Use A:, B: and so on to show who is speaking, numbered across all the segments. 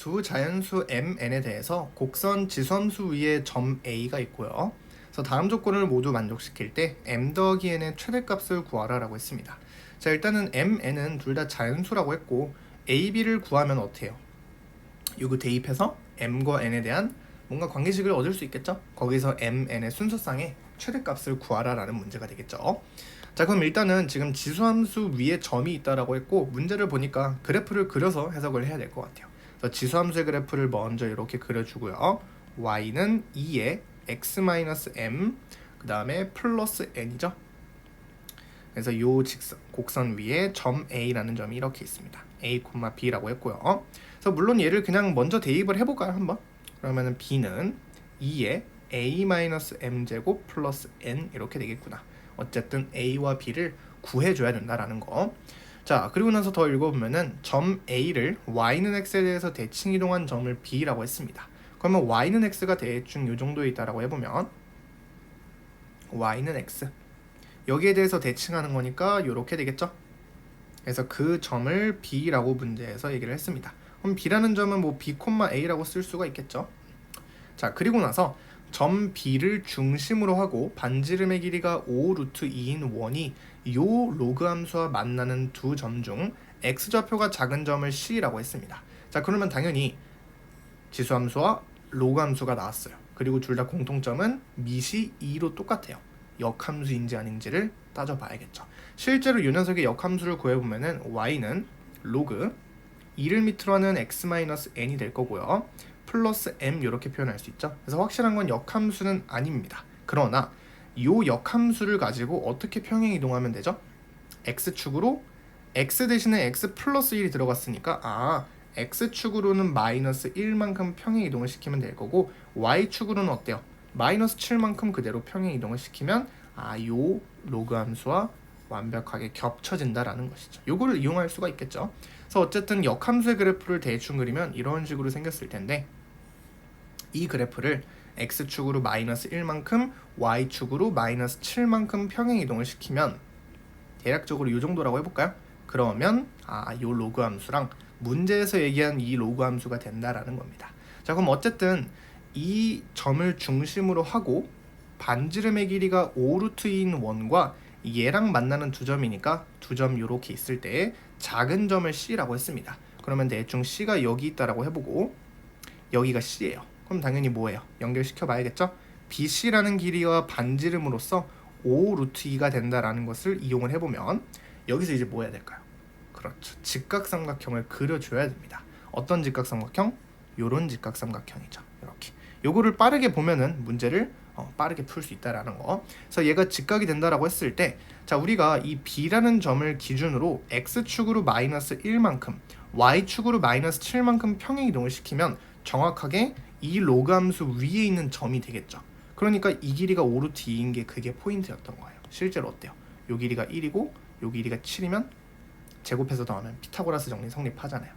A: 두 자연수 mn에 대해서 곡선 지수함수 위에 점 a가 있고요. 그래서 다음 조건을 모두 만족시킬 때 m 더하기 n의 최대값을 구하라 라고 했습니다. 자, 일단은 mn은 둘 다 자연수라고 했고 a, b를 구하면 어때요? 요거 대입해서 m과 n에 대한 뭔가 관계식을 얻을 수 있겠죠? 거기서 mn의 순서상의 최대값을 구하라 라는 문제가 되겠죠. 자, 그럼 일단은 지금 지수함수 위에 점이 있다라고 했고 문제를 보니까 그래프를 그려서 해석을 해야 될 것 같아요. 그래서 지수함수의 그래프를 먼저 이렇게 그려주고요. y는 2에 x-m 그 다음에 플러스 n이죠. 그래서 요 직선 곡선 위에 점 A라는 점이 이렇게 있습니다. A, B라고 했고요. 그래서 물론 얘를 그냥 먼저 대입을 해볼까요 한번? 그러면은 B는 2에 A-m제곱 플러스 N 이렇게 되겠구나. 어쨌든 A와 B를 구해줘야 된다라는 거. 자, 그리고 나서 더 읽어보면은 점 A를 Y는 X에 대해서 대칭 이동한 점을 B라고 했습니다. 그러면 Y는 X가 대충 요 정도에 있다라고 해보면 Y는 X 여기에 대해서 대칭하는 거니까 이렇게 되겠죠. 그래서 그 점을 B라고 문제에서 얘기를 했습니다. 그럼 B라는 점은 뭐 B, A라고 쓸 수가 있겠죠. 자, 그리고 나서 점 B를 중심으로 하고 반지름의 길이가 5루트2인 원이 요 로그 함수와 만나는 두 점 중 x좌표가 작은 점을 C라고 했습니다. 자, 그러면 당연히 지수함수와 로그 함수가 나왔어요. 그리고 둘 다 공통점은 밑이 2로 똑같아요. 역함수인지 아닌지를 따져봐야겠죠. 실제로 이 녀석의 역함수를 구해보면은 y는 로그 2를 밑으로 하는 x-n이 될 거고요. 플러스 m 이렇게 표현할 수 있죠. 그래서 확실한 건 역함수는 아닙니다. 그러나 이 역함수를 가지고 어떻게 평행 이동하면 되죠? x축으로 x 대신에 x 플러스 1이 들어갔으니까 x축으로는 마이너스 1만큼 평행 이동을 시키면 될 거고 y축으로는 어때요? 마이너스 7만큼 그대로 평행 이동을 시키면 요 로그 함수와 완벽하게 겹쳐진다라는 것이죠. 요거를 이용할 수가 있겠죠. 그래서 어쨌든 역함수의 그래프를 대충 그리면 이런 식으로 생겼을 텐데 이 그래프를 x축으로 마이너스 1만큼 y축으로 마이너스 7만큼 평행 이동을 시키면 대략적으로 이 정도라고 해볼까요? 그러면 요 로그 함수랑 문제에서 얘기한 이 로그 함수가 된다라는 겁니다. 자, 그럼 어쨌든 이 점을 중심으로 하고 반지름의 길이가 5루트인 원과 얘랑 만나는 두 점이니까 두 점 이렇게 있을 때 작은 점을 C라고 했습니다. 그러면 대충 C가 여기 있다라고 해보고 여기가 C예요. 그럼 당연히 뭐예요? 연결시켜 봐야겠죠? BC라는 길이와 반지름으로써 5루트2가 된다라는 것을 이용을 해보면 여기서 이제 뭐 해야 될까요? 그렇죠. 직각삼각형을 그려줘야 됩니다. 어떤 직각삼각형? 요런 직각삼각형이죠. 이렇게. 요거를 빠르게 보면은 문제를 빠르게 풀 수 있다라는 거. 그래서 얘가 직각이 된다라고 했을 때, 자, 우리가 이 B라는 점을 기준으로 X축으로 마이너스 1만큼, Y축으로 마이너스 7만큼 평행 이동을 시키면 정확하게 이 로그 함수 위에 있는 점이 되겠죠. 그러니까 이 길이가 5루트 2인 게 그게 포인트였던 거예요. 실제로 어때요? 요 길이가 1이고 요 길이가 7이면 제곱해서 더하면 피타고라스 정리 성립하잖아요.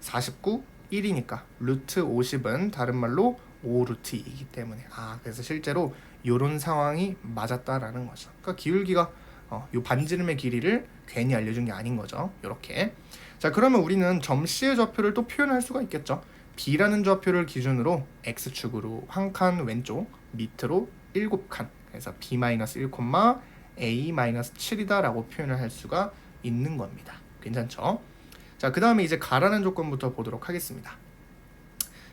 A: 49, 1이니까 루트 50은 다른 말로 5루트 2이기 때문에 그래서 실제로 이런 상황이 맞았다라는 거죠. 그러니까 기울기가 요 반지름의 길이를 괜히 알려준 게 아닌 거죠. 이렇게. 자, 그러면 우리는 점 C의 좌표를 또 표현할 수가 있겠죠. B라는 좌표를 기준으로 X축으로 한 칸 왼쪽 밑으로 7칸 그래서 B-1, A-7이다 라고 표현을 할 수가 있는 겁니다. 괜찮죠? 자, 그 다음에 이제 가라는 조건부터 보도록 하겠습니다.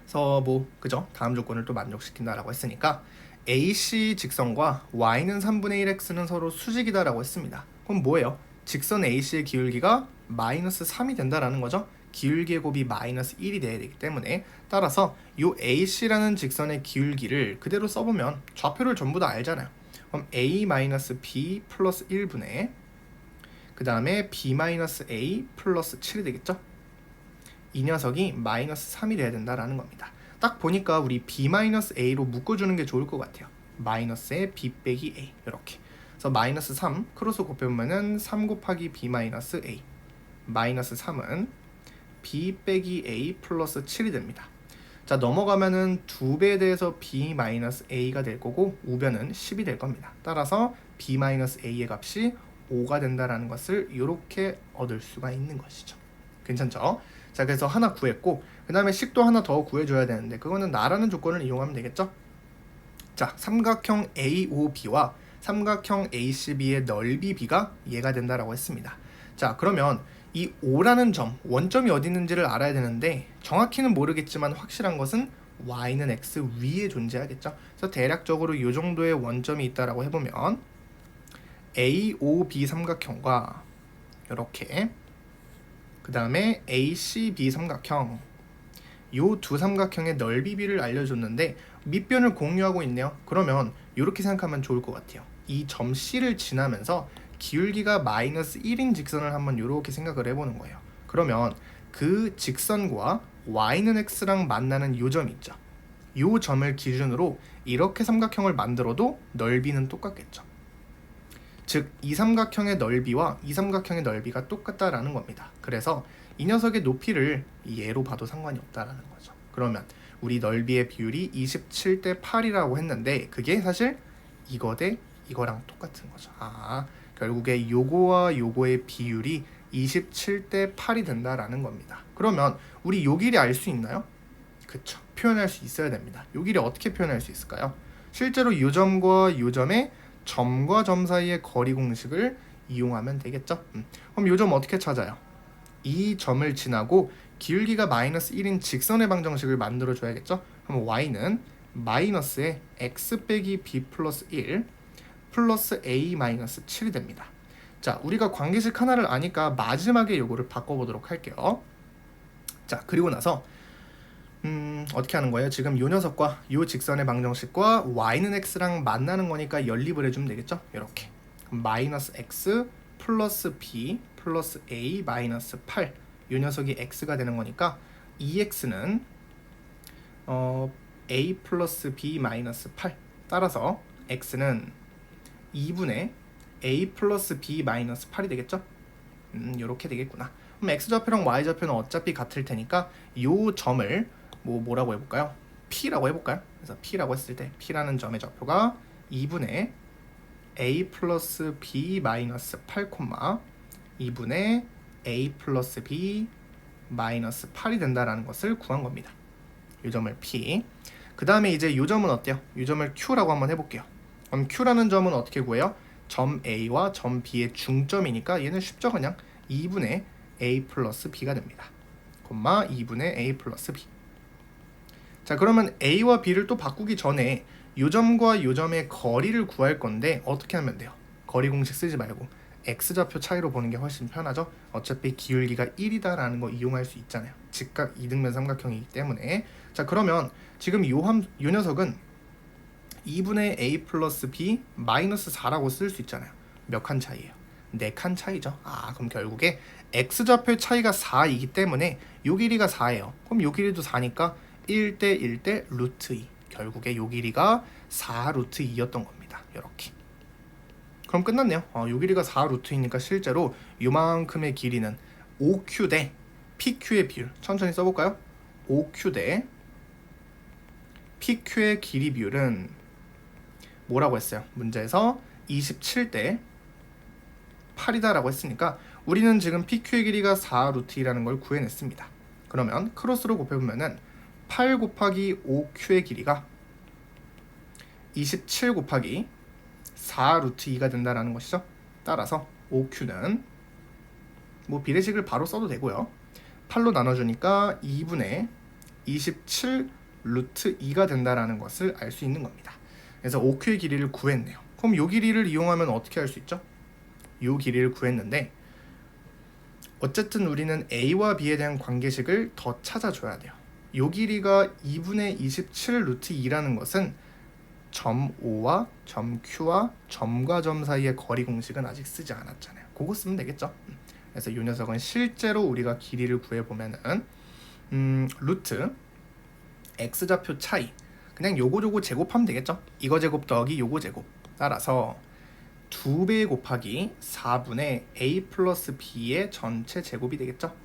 A: 그래서 그죠? 다음 조건을 또 만족시킨다라고 했으니까 AC 직선과 Y는 3분의 1X는 서로 수직이다라고 했습니다. 그럼 뭐예요? 직선 AC의 기울기가 마이너스 3이 된다라는 거죠. 기울기의 곱이 마이너스 1이 돼야 되기 때문에 따라서 이 AC라는 직선의 기울기를 그대로 써보면 좌표를 전부 다 알잖아요. 그럼 A-B 플러스 1분의 그 다음에 B-A 플러스 7이 되겠죠? 이 녀석이 마이너스 3이 돼야 된다라는 겁니다. 딱 보니까 우리 B-A로 묶어주는 게 좋을 것 같아요. 마이너스에 B 빼기 A 이렇게. 그래서 마이너스 3 크로스 곱해보면은 3 곱하기 B-A 마이너스 3은 B 빼기 A 플러스 7이 됩니다. 자, 넘어가면은 2배에 대해서 B-A가 될 거고 우변은 10이 될 겁니다. 따라서 B-A의 값이 5가 된다라는 것을 이렇게 얻을 수가 있는 것이죠. 괜찮죠? 자, 그래서 하나 구했고 그 다음에 식도 하나 더 구해줘야 되는데 그거는 나라는 조건을 이용하면 되겠죠. 자, 삼각형 AOB와 삼각형 ACB의 넓이 B가 얘가 된다라고 했습니다. 자, 그러면 이 O라는 점, 원점이 어디 있는지를 알아야 되는데 정확히는 모르겠지만 확실한 것은 Y는 X 위에 존재하겠죠. 그래서 대략적으로 이 정도의 원점이 있다라고 해보면 AOB 삼각형과 이렇게 그 다음에 ACB 삼각형 요 두 삼각형의 넓이 B를 알려줬는데 밑변을 공유하고 있네요. 그러면 이렇게 생각하면 좋을 것 같아요. 이 점 C를 지나면서 기울기가 마이너스 1인 직선을 한번 이렇게 생각을 해보는 거예요. 그러면 그 직선과 y는 x랑 만나는 요 점 있죠. 요 점을 기준으로 이렇게 삼각형을 만들어도 넓이는 똑같겠죠. 즉 이 삼각형의 넓이와 이 삼각형의 넓이가 똑같다라는 겁니다. 그래서 이 녀석의 높이를 얘로 봐도 상관이 없다라는 거죠. 그러면 우리 넓이의 비율이 27대 8이라고 했는데 그게 사실 이거 대 이거랑 똑같은 거죠. 결국에 요거와 요거의 비율이 27대 8이 된다라는 겁니다. 그러면 우리 요 길이 알 수 있나요? 그쵸. 표현할 수 있어야 됩니다. 요 길이 어떻게 표현할 수 있을까요? 실제로 요 점과 요 점의 점과 점 사이의 거리 공식을 이용하면 되겠죠. 그럼 요 점 어떻게 찾아요? 이 점을 지나고 기울기가 마이너스 1인 직선의 방정식을 만들어 줘야겠죠. 그럼 y는 마이너스에 x 빼기 b 플러스 1 플러스 a 마이너스 7이 됩니다. 자, 우리가 관계식 하나를 아니까 마지막에 요거를 바꿔보도록 할게요. 자, 그리고 나서 어떻게 하는 거예요? 지금 요 녀석과 요 직선의 방정식과 y는 x랑 만나는 거니까 연립을 해주면 되겠죠? 이렇게 마이너스 x 플러스 b 플러스 a 마이너스 8 요 녀석이 x가 되는 거니까 2x는 a 플러스 b 마이너스 8 따라서 x는 2분의 a 플러스 b 마이너스 8이 되겠죠? 요렇게 되겠구나. 그럼 x좌표랑 y좌표는 어차피 같을 테니까 요 점을 뭐라고 해볼까요? p라고 해볼까요? 그래서 p라고 했을 때 p라는 점의 좌표가 2분의 a 플러스 b 마이너스 8, 2분의 a 플러스 b 마이너스 8이 된다라는 것을 구한 겁니다. 이 점을 p. 그 다음에 이제 이 점은 어때요? 이 점을 q라고 한번 해볼게요. 그럼 q라는 점은 어떻게 구해요? 점 a와 점 b의 중점이니까 얘는 쉽죠. 그냥 2분의 a 플러스 b가 됩니다. 2분의 a 플러스 b. 자, 그러면 a와 b를 또 바꾸기 전에 이 점과 이 점의 거리를 구할 건데 어떻게 하면 돼요? 거리 공식 쓰지 말고 x좌표 차이로 보는 게 훨씬 편하죠. 어차피 기울기가 1이다라는 거 이용할 수 있잖아요. 직각 이등변 삼각형이기 때문에. 자, 그러면 지금 요 녀석은 2분의 a 플러스 b 마이너스 4라고 쓸 수 있잖아요. 몇 칸 차이예요? 4칸 차이죠. 그럼 결국에 x좌표의 차이가 4이기 때문에 요 길이가 4예요. 그럼 요 길이도 4니까 1대 1대 루트 2. 결국에 요 길이가 4 루트 2였던 겁니다. 이렇게. 그럼 끝났네요. 요 길이가 4 루트 2니까 실제로 요만큼의 길이는 OQ 대 PQ의 비율. 천천히 써볼까요? OQ 대 PQ의 길이 비율은 뭐라고 했어요? 문제에서 27대 8이다라고 했으니까 우리는 지금 PQ의 길이가 4 루트 2라는 걸 구해냈습니다. 그러면 크로스로 곱해보면은 8 곱하기 5Q의 길이가 27 곱하기 4 루트 2가 된다라는 것이죠. 따라서 5Q는 비례식을 바로 써도 되고요. 8로 나눠주니까 2분의 27 루트 2가 된다라는 것을 알 수 있는 겁니다. 그래서 5Q의 길이를 구했네요. 그럼 이 길이를 이용하면 어떻게 할 수 있죠? 이 길이를 구했는데 어쨌든 우리는 A와 B에 대한 관계식을 더 찾아줘야 돼요. 이 길이가 2분의 27 루트 2라는 것은 점 O와 점 Q와 점과 점 사이의 거리 공식은 아직 쓰지 않았잖아요. 그거 쓰면 되겠죠? 그래서 이 녀석은 실제로 우리가 길이를 구해보면은 루트 x좌표 차이 그냥 요거 제곱하면 되겠죠? 이거 제곱 더하기 요거 제곱 따라서 2배 곱하기 4분의 a 플러스 b의 전체 제곱이 되겠죠?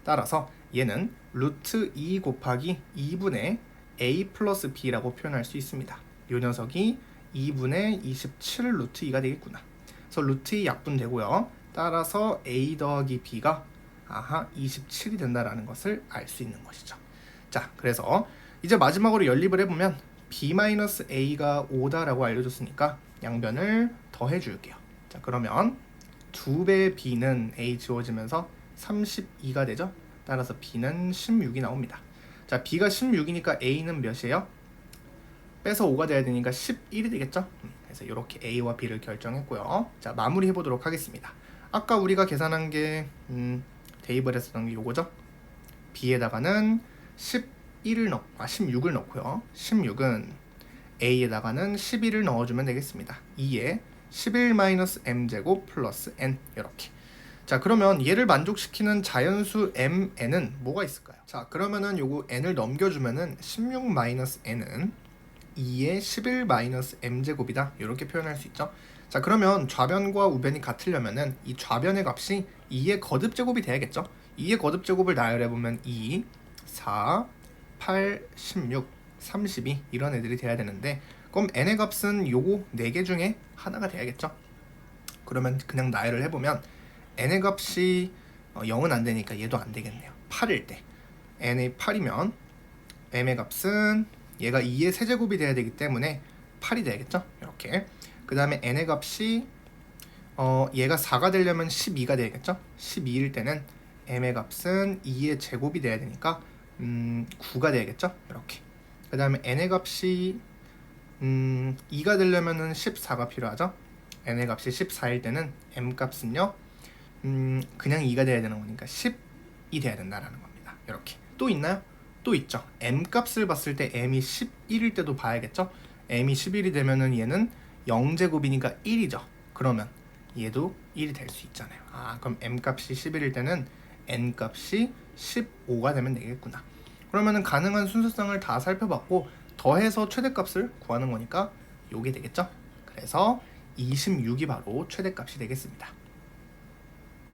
A: 따라서 얘는 루트 2 곱하기 2분의 a 플러스 b라고 표현할 수 있습니다. 이 녀석이 2분의 27 루트 2가 되겠구나. 그래서 루트 2 약분되고요. 따라서 a 더하기 b가 아하 27이 된다라는 것을 알 수 있는 것이죠. 자, 그래서 이제 마지막으로 연립을 해보면 b-a가 5다라고 알려줬으니까 양변을 더해줄게요. 자, 그러면 2배의 b는 a 지워지면서 32가 되죠. 따라서 b는 16이 나옵니다. 자, b가 16이니까 a는 몇이에요? 빼서 5가 돼야 되니까 11이 되겠죠. 그래서 이렇게 a와 b를 결정했고요. 자, 마무리 해보도록 하겠습니다. 아까 우리가 계산한 게 대입을 했었던 게 요거죠. b에다가는 16을 넣고요. 16은 a에다가는 11을 넣어주면 되겠습니다. 2에 11-m제곱 플러스 n 이렇게. 자, 그러면 얘를 만족시키는 자연수 mn은 뭐가 있을까요? 자, 그러면은 요거 n을 넘겨주면은 16-n은 2의 11-m제곱이다 이렇게 표현할 수 있죠. 자, 그러면 좌변과 우변이 같으려면은 이 좌변의 값이 2의 거듭제곱이 돼야겠죠. 2의 거듭제곱을 나열해보면 2, 4, 8, 16, 32 이런 애들이 돼야 되는데, 그럼 n의 값은 요거 4개 중에 하나가 돼야겠죠. 그러면 그냥 나열을 해보면 n의 값이 0은 안 되니까 얘도 안 되겠네요. 8일 때 n이 8이면 m의 값은 얘가 2의 세제곱이 돼야 되기 때문에 8이 돼야겠죠. 이렇게. 그 다음에 n의 값이 얘가 4가 되려면 12가 돼야겠죠. 12일 때는 m의 값은 2의 제곱이 돼야 되니까 9가 돼야겠죠. 이렇게. 그 다음에 n의 값이 2가 되려면은 14가 필요하죠. n의 값이 14일 때는 m 값은요 그냥 2가 돼야 되는 거니까 10이 돼야 된다라는 겁니다. 이렇게. 또 있나요? 또 있죠. m 값을 봤을 때 m이 11일 때도 봐야겠죠. m이 11이 되면은 얘는 0제곱이니까 1이죠. 그러면 얘도 1이 될 수 있잖아요. 아, 그럼 m 값이 11일 때는 n 값이 15가 되면 되겠구나. 그러면은 가능한 순서상을 다 살펴봤고 더해서 최대값을 구하는 거니까 요게 되겠죠. 그래서 26이 바로 최대값이 되겠습니다.